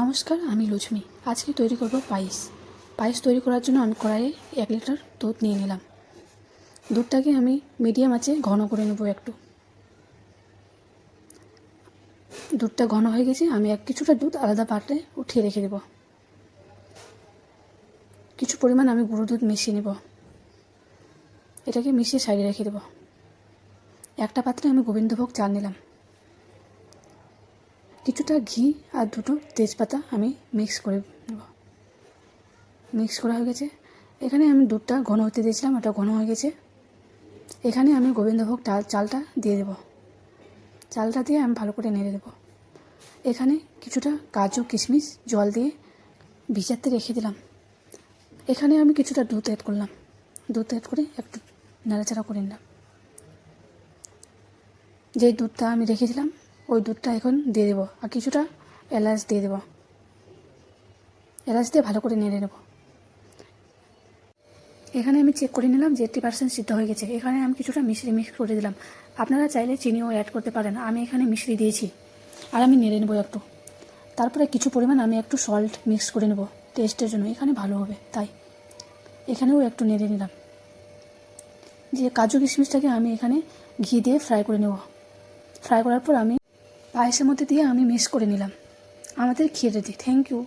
নমস্কার, আমি লক্ষ্মী। আজকে তৈরি করব পায়েস। পায়েস তৈরি করার জন্য আমি কড়াইয়ে 1 লিটার দুধ নিয়ে নিলাম। দুধটাকে আমি মিডিয়াম আঁচে ঘন করে নেব একটু। দুধটা ঘন হয়ে গেছে, আমি কিছুটা দুধ আলাদা পাত্রে উঠিয়ে রেখে দেব। কিছু পরিমাণ আমি গুঁড়ো দুধ মিশিয়ে নেব। এটাকে মিশিয়ে সাইডে রেখে দেব। একটা পাত্রে আমি গোবিন্দভোগ চাল নিলাম। কিছুটা ঘি আর দুটো তেজপাতা আমি মিক্স করে নেব। মিক্স করা হয়ে গেছে। এখানে আমি দুধটা ঘন হতে দিয়েছিলাম, ওটা ঘন হয়ে গেছে। এখানে আমি গোবিন্দভোগ চালটা দিয়ে দেব। চালটা দিয়ে আমি ভালো করে নেড়ে দেব। এখানে কিছুটা কাজু কিশমিশ জল দিয়ে ভিজাতে রেখে দিলাম। এখানে আমি কিছুটা দুধ অ্যাড করলাম। দুধ অ্যাড করে একটু নাড়াচাড়া করে নিলাম। যেই দুধটা আমি রেখেছিলাম ওই দুধটা এখন দিয়ে দেবো, আর কিছুটা এলাচ দিয়ে দেবো। এলাচ দিয়ে ভালো করে নেড়ে নেব। এখানে আমি চেক করে নিলাম যে 80% সিদ্ধ হয়ে গেছে। এখানে আমি কিছুটা মিশ্রি মিক্স করে দিলাম। আপনারা চাইলে চিনিও অ্যাড করতে পারেন, আমি এখানে মিশ্রি দিয়েছি। আর আমি নেড়ে নেব একটু। তারপরে কিছু পরিমাণ আমি একটু সল্ট মিক্স করে নেব টেস্টের জন্য, এখানে ভালো হবে তাই। এখানেও একটু নেড়ে নিলাম। যে কাজু কিশমিশটাকে আমি এখানে ঘি দিয়ে ফ্রাই করে নেব। ফ্রাই করার পর আমি পায়েসের মধ্যে দিয়ে আমি মিক্স করে নিলাম। আমাদের ক্ষীর রেডি। Thank you.